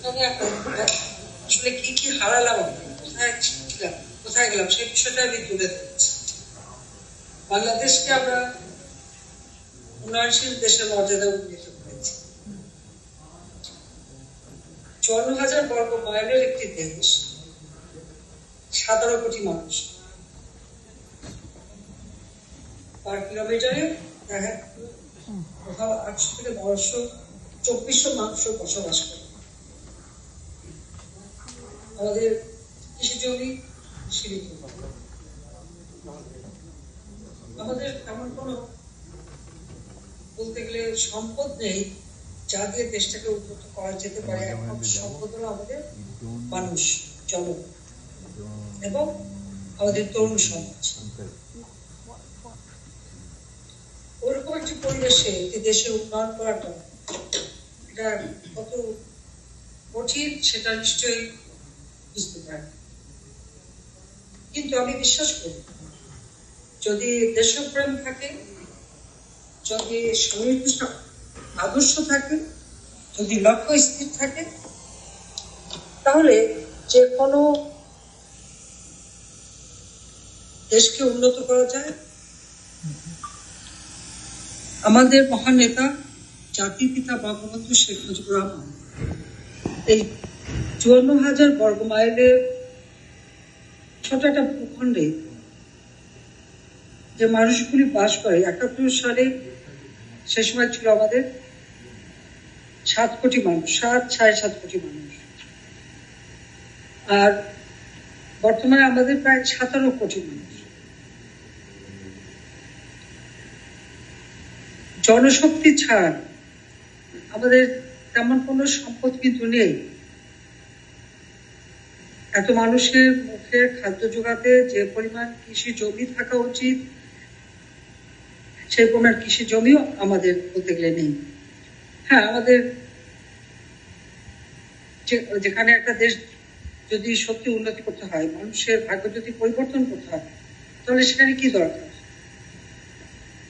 আসলে কি কি হারালাম, কোথায় ছিলাম, কোথায় গেলাম, সেই বিষয়টা আমি তুলে ধরেছি। বাংলাদেশকে আমরা উন্নয়নশীল দেশের মর্যাদা উন্নীত করেছি। 54,000 বর্গ মাইলের একটি দেশ, 17 কোটি মানুষ, পার কিলোমিটারে কোথাও 800 থেকে 900, 2400 মানুষ বসবাস করে। আমাদের কৃষি জমি সীমিত, আমাদের তেমন কোনো বলতে গেলে সম্পদ নেই যা দিয়ে দেশটাকে উন্নত করা যেতে পারে। একমাত্র সম্পদ হলো আমাদের মানুষ, জনগণ এবং আমাদের তরুণ সমাজ। ওরকম একটি পরিবেশে একটি দেশের উন্নয়ন করাটা এটা কত কঠিন সেটা নিশ্চয়ই বুঝতে পারে। কিন্তু আমি বিশ্বাস করি, যদি দেশপ্রেম থাকে, যদি সুনির্দিষ্ট আদর্শ থাকে, যদি লক্ষ্য স্থির থাকে, তাহলে যে কোনো দেশকে উন্নত করা যায়। আমাদের মহান নেতা জাতির পিতা বঙ্গবন্ধু শেখ মুজিবুর রহমান এই 54,000 বর্গ মাইলের ছোট একটা ভূখণ্ডে যে মানুষগুলি বাস করে, 71 সালে সে সময় ছিল আমাদের 7 কোটি মানুষ, 7.5 কোটি মানুষ, আর বর্তমানে আমাদের প্রায় 17 কোটি মানুষ। জনশক্তি ছাড়া আমাদের তেমন কোনো সম্পদ কিন্তু নেই। এত মানুষের মুখে খাদ্য জোগাতে যে পরিমাণ কৃষি জমি থাকা উচিত, সেই পরিমাণ কৃষি জমিও আমাদের বলতে গেলে নেই। হ্যাঁ, আমাদের যেখানে একটা দেশ যদি সত্যি উন্নতি করতে হয়, মানুষের ভাগ্য যদি পরিবর্তন করতে হয়, তাহলে সেখানে কি দরকার?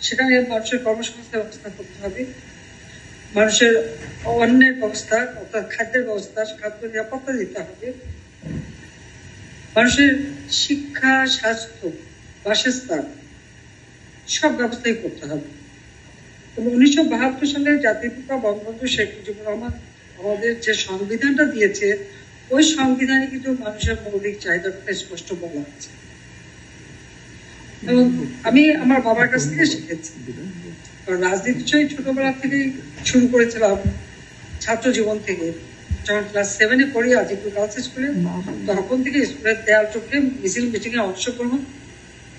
সেখানে মানুষের কর্মসংস্থান ব্যবস্থা করতে হবে, মানুষের অন্নের ব্যবস্থা অর্থাৎ খাদ্যের ব্যবস্থা, খাদ্য নিরাপত্তা দিতে হবে, মানুষের শিক্ষা, স্বাস্থ্য, বাসস্থান সব ব্যবস্থাই করতে হবে। এবং 1972 সালে জাতির পিতা বঙ্গবন্ধু শেখ মুজিবুর রহমান আমাদের যে সংবিধানটা দিয়েছে, ওই সংবিধানে কিন্তু মানুষের মৌলিক চাহিদাটা স্পষ্ট বলা আছে। এবং আমি আমার বাবার কাছ থেকে শিখেছি, কারণ রাজনীতি ছোটবেলা থেকেই শুরু করেছিলাম, ছাত্র জীবন থেকে। যখন ক্লাস 7-এ পড়ি আজিপুর গার্লস স্কুলে, তখন থেকে স্কুলের দেয়াল টপকে মিছিল মিটিং এ অংশগ্রহণ,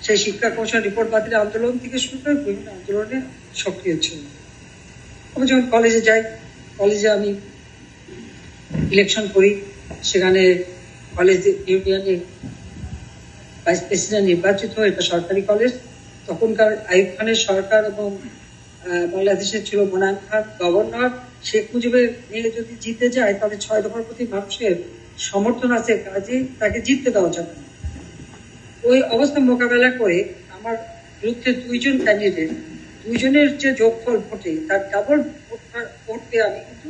সেই শিক্ষা কমিশন রিপোর্ট বাতিল আন্দোলন থেকে শুরু করে বিভিন্ন আন্দোলনে সক্রিয় ছিল। আমি যখন কলেজে যাই, কলেজে আমি ইলেকশন করি, সেখানে কলেজ ইউনিয়নে ভাইস প্রেসিডেন্ট নির্বাচিত হয়। এটা সরকারি কলেজ। তখনকার আইয়ুব খানের সরকার এবং বাংলাদেশের ছিল মোনায়েম খান গভর্নর। শেখ মুজিবের নিয়ে যদি জিতে যায়, তাহলে 6 দফার প্রতি মানুষের সমর্থন আছে, কাজে তাকে জিততে দেওয়া যাবে না। ওই অবস্থা মোকাবেলা করে আমার বিরুদ্ধে 2 জন ক্যান্ডিডেট, 2 জনের যে যোগফল ভোটে তার ডাবল ভোট পেয়ে আমি কিন্তু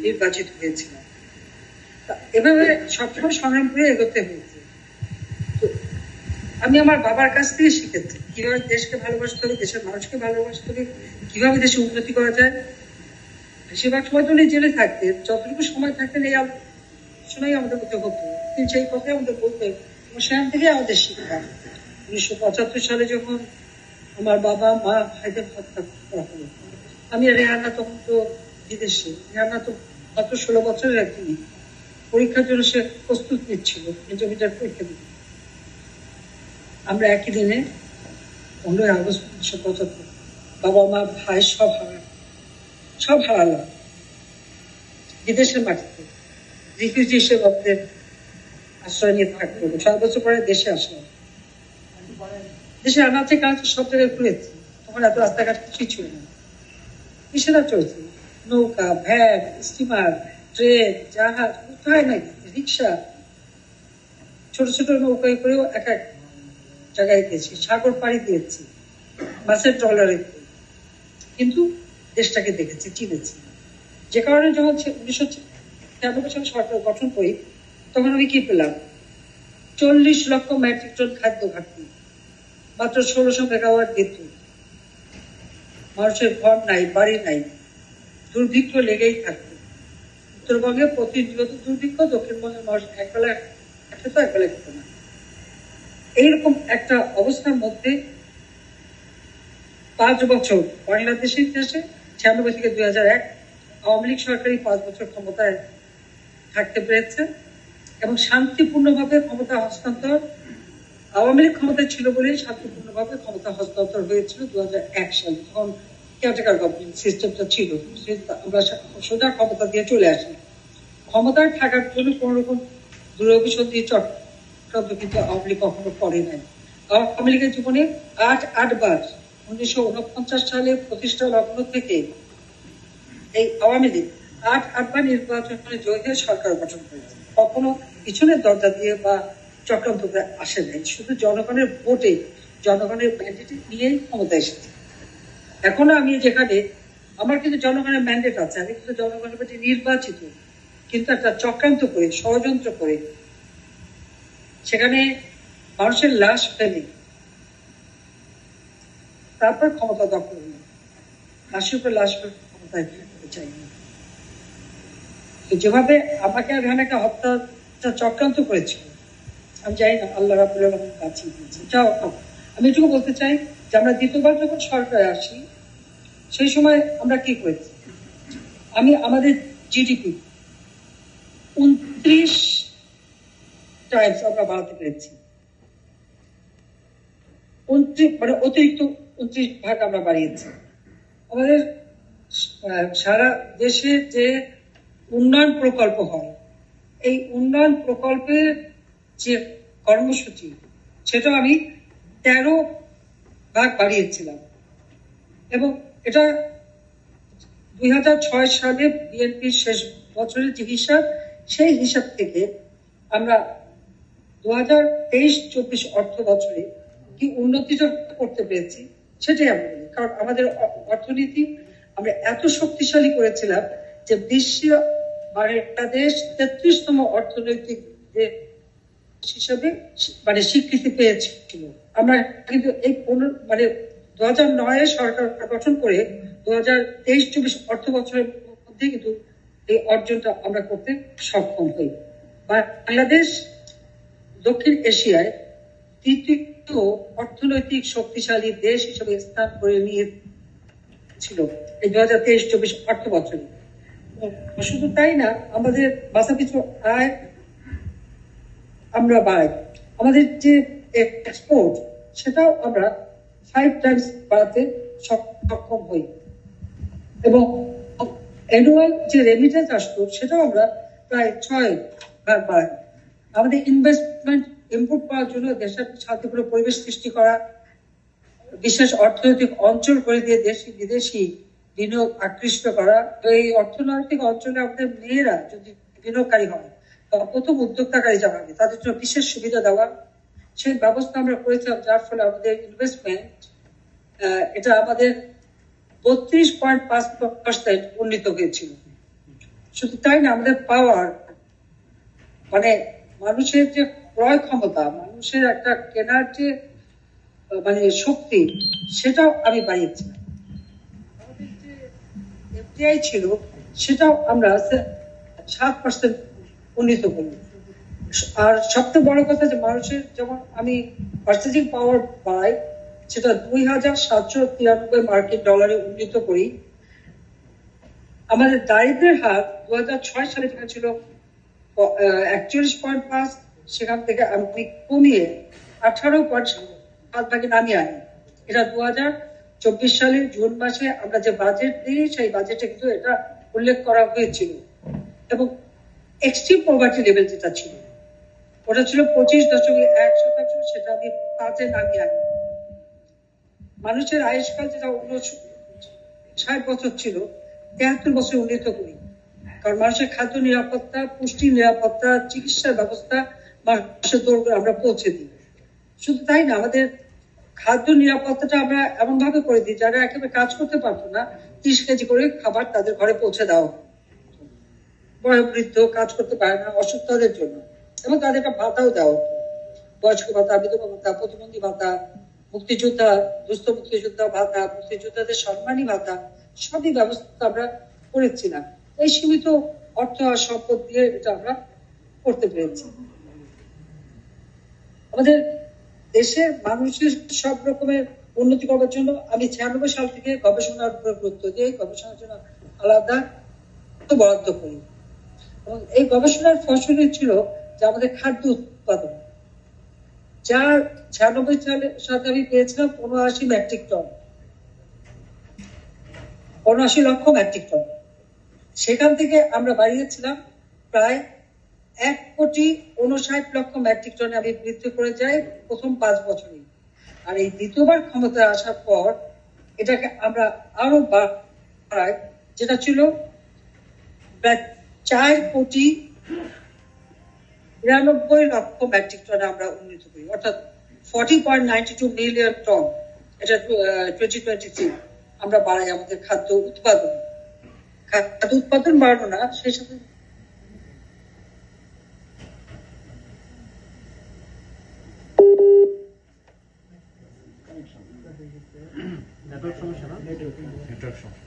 নির্বাচিত হয়েছিলাম। এভাবে সবসময় সংগ্রাম করে এগোতে হয়েছে। আমি আমার বাবার কাছ থেকে শিখেছি কিভাবে দেশকে ভালোবাসতে হবে, দেশের মানুষকে ভালোবাসতে হবে, কিভাবে দেশে উন্নতি করা যায়। বেশিরভাগ সময় তো উনি জেলে থাকতেন, যতটুকু সময় থাকতেন এই আলোচনাই আমাদের মধ্যে হতো, তিনি সেই কথাই আমাদের বলতেন। সেখান থেকে আমাদের শিক্ষা। 1975 সালে যখন আমার বাবা মা ভাইদের হত্যা করা হলো, আমি রেহানা তখন তো বিদেশে, রেহানা তো মাত্র 16 বছরের একটি পরীক্ষার জন্য সে প্রস্তুত নিচ্ছিল, ইন্টারমিডিয়েট পরীক্ষা দিতে। আমরা একই দিনে 15 আগস্ট 1975 বাবা মা ভাই সব হারালাম বিদেশের মাটিতে। রিফিউজি হিসেবে আমাদের আশ্রয় নিয়ে থাকতে হলো। 6 বছর পরে দেশে আসলাম। দেশে আনাচে কাজ সব জায়গায় ঘুরেছি, তখন এত রাস্তাঘাট কিছুই ছিল না। কিসেরা চলছে? নৌকা, ভ্যান, স্টিমার, ট্রেন, জাহাজ, কোথায় নাই রিক্সা, ছোট ছোট নৌকায় করেও এক এক জায়গায় গেছি, সাগর পাড়ি দিয়েছি, মাছের ট্রলারে, কিন্তু দেশটাকে দেখেছি, চিনেছি। যে কারণে যখন সালে সরকার গঠন করি, তখন আমি কি পেলাম? 40 লক্ষ মেট্রিক টন খাদ্য ঘাটতি, মাত্র 1600 মেগাওয়াট বিদ্যুৎ, মানুষের ঘর নাই, বাড়ি নাই, দুর্ভিক্ষ লেগেই থাকতো। উত্তরবঙ্গে প্রতিনিয়ত দুর্ভিক্ষ, দক্ষিণবঙ্গের মানুষ একবেলা খেত, একবেলা খেত না। এইরকম একটা অবস্থার মধ্যে 5 বছর বাংলাদেশের ইতিহাসে 96 থেকে 2001 আওয়ামী লীগ সরকারই 5 বছর ক্ষমতায় থাকতে পেরেছে এবং শান্তিপূর্ণভাবে ক্ষমতা হস্তান্তর, আওয়ামী লীগ ক্ষমতায় ছিল বলেই শান্তিপূর্ণভাবে ক্ষমতা হস্তান্তর হয়েছিল 2001 সালে, তখন কেয়ারটেকার গভর্নমেন্ট সিস্টেমটা ছিল। আমরা সোজা ক্ষমতা দিয়ে চলে আসি। ক্ষমতায় থাকার জন্য কোন রকম দুরভিসন্ধি চক্রান্ত কিন্তু আওয়ামী লীগ কখনো করে নাই। আওয়ামী লীগের জীবনে 8 বার 1949 সালে প্রতিষ্ঠা লগ্ন থেকে এই আওয়ামী লীগ 8 বার নির্বাচনে জয়ী হয়ে সরকার গঠন করেছে। কখনো পিছনের দরজা দিয়ে বা চক্রান্ত করে আসে নাই, শুধু জনগণের ভোটে, জনগণের ম্যান্ডেট নিয়েই ক্ষমতা এসেছে। এখনো আমি যেখানে, আমার কিন্তু জনগণের ম্যান্ডেট আছে, আমি কিন্তু জনগণের প্রতি নির্বাচিত, কিন্তু একটা চক্রান্ত করে, ষড়যন্ত্র করে সেখানে মানুষের লাশ ফেলে তারপর ক্ষমতা দখল হল। লাশের উপর লাশ ক্ষমতায় চাই না। যেভাবে আমাকে এখানে একটা হত্যা চক্রান্ত করেছিল, আমি জানি না, আল্লাহ রাব্বুল আলামিন কাছে দিয়েছে। আমি এটুকু বলতে চাই যে আমরা দ্বিতীয়বার যখন সরকারে আসি, সেই সময় আমরা কি করেছি? আমাদের জিডিপি 29 টাইমস আমরা বাড়াতে পেরেছি, মানে অতিরিক্ত 29 ভাগ আমরা বাড়িয়েছি। আমাদের সারা দেশে যে উন্নয়ন প্রকল্প হয়, এই উন্নয়ন প্রকল্পের যে কর্মসূচি, সেটা আমি 13 ভাগ বাড়িয়েছিলাম এবং এটা 2006 সালে বিএনপির শেষ বছরের যে হিসাব, সেই হিসাব থেকে আমরা 2023-24 অর্থ বছরে কি উন্নতিটা করতে পেরেছি সেটাই আমরা বলি। কারণ আমাদের অর্থনীতি আমরা এত শক্তিশালী করেছিলাম যে বিশ্বে বাংলাদেশ 33তম অর্থনৈতিক হিসাবে মানে স্বীকৃতি পেয়েছিল। আমরা কিন্তু এই মানে 2009 সরকার গঠন করে 2023-24 অর্থ বছরের মধ্যে কিন্তু এই অর্জনটা আমরা করতে সক্ষম হই। বাংলাদেশ দক্ষিণ এশিয়ায় তৃতীয় অর্থনৈতিক শক্তিশালী দেশ হিসেবে স্থান করে নিয়েছিল এই 2023-24 অর্থ বছরে। শুধু তাই না, আমাদের মাথাপিছু আয় আমরা বাড়াই, আমাদের যে এক্সপোর্ট সেটাও আমরা 5 টাইমস বাড়াতে সক্ষম হই এবং অ্যানুয়াল যে রেমিটেন্স আসতো সেটাও আমরা প্রায় 6 ভাগ বাড়াই। আমাদের ইনভেস্টমেন্ট ইমপ্রুভ করার জন্য দেশের শান্তিপূর্ণ পরিবেশ সৃষ্টি করা, বিশেষ অর্থনৈতিক অঞ্চল করে দিয়ে দেশি বিদেশি বিনিয়োগ আকৃষ্ট করা। তো এই অর্থনৈতিক অঞ্চলে আমাদের মেয়েরা যদি বিনিয়োগকারী হয়, প্রথম উদ্যোক্তাকারী যারা হবে, তাদের জন্য বিশেষ সুবিধা দেওয়া, সেই ব্যবস্থা আমরা করেছিলাম, যার ফলে আমাদের ইনভেস্টমেন্ট এটা আমাদের 32.5% উন্নীত হয়েছিল। শুধু তাই না, আমাদের পাওয়ার মানে মানুষের যে ক্রয় ক্ষমতা, মানুষের একটা কেনার যে মানে শক্তি, সেটাও আমি বাড়িয়েছিলাম। আমাদের যে এফডিআই ছিল সেটাও আমরা 7% উন্নীত করি। আর সবচেয়ে বড় কথা যে মানুষের যেমন আমি পার্চেজিং পাওয়ার বাড়াই, সেটা 2793 মার্কিন ডলারে উন্নীত করি। আমাদের দারিদ্র্যের হার 2006 সালে যেখানে ছিল 41.5, সেখান থেকে আমি কমিয়ে 18.7 ভাগে নামিয়ে আনি। এটা 2024 সালের জুন মাসে আমরা যে বাজেট দিই, সেই বাজেটে কিন্তু এটা উল্লেখ করা হয়েছিল। এবং এক্সট্রিম পভার্টি লেভেল যেটা ছিল, ওটা ছিল 25.1%, সেটা আমি 5-এ নামিয়ে আনি। মানুষের আয়ুষ্কাল যেটা 60 বছর ছিল, 73 বছর উন্নীত করি। কারণ মানুষের খাদ্য নিরাপত্তা, পুষ্টি নিরাপত্তা, চিকিৎসার ব্যবস্থা মানুষের দৌড় আমরা পৌঁছে দিই। শুধু তাই না, আমাদের খাদ্য নিরাপত্তাটা আমরা এমন ভাবে করে দিই, যারা একেবারে কাজ করতে পারতো না, 30 কেজি করে খাবার তাদের ঘরে পৌঁছে দেওয়া। বয়োবৃদ্ধ, কাজ করতে পারে না, অসুস্থদের জন্য, এবং তাদের একটা ভাতাও দেওয়া হতো, বয়স্ক ভাতা, বিধবা ভাতা, প্রতিবন্ধী ভাতা, মুক্তিযোদ্ধা, দুস্থ মুক্তিযোদ্ধা ভাতা, মুক্তিযোদ্ধাদের সম্মানী ভাতা, সবই ব্যবস্থা আমরা করেছিলাম। এই সীমিত অর্থ আর সম্পদ দিয়ে এটা আমরা করতে পেরেছি। আমাদের দেশের মানুষের সব রকমের উন্নতি করার জন্য আমি 96 সাল থেকে গবেষণার উপর গুরুত্ব দিয়ে গবেষণার জন্য আলাদা বরাদ্দ করি, এবং এই গবেষণার ফসলই ছিল যে আমাদের খাদ্য উৎপাদন, যা 96 সালে আমি পেয়েছিলাম 79 মেট্রিক টন, 79 লক্ষ মেট্রিক টন। সেখান থেকে আমরা বাড়িয়েছিলাম প্রায় 1,59,00,000 মেট্রিক টনে আমি বৃদ্ধি করে যাই প্রথম 5 বছরে। আর এই দ্বিতীয়বার ক্ষমতায় আসার পর এটাকে আমরা আরো বাড়াই, যেটা ছিল প্রায় 4,92,00,000 মেট্রিক টনে আমরা উন্নীত করি, অর্থাৎ 40.92 মিলিয়ন টন। এটা 2023 আমরা বাড়াই আমাদের খাদ্য উৎপাদন। খাদ্য উৎপাদন বাড়ানো না, সেই সাথে নেটওয়ার্ক সমস্যা না, নেটওয়ার্ক সমস্যা।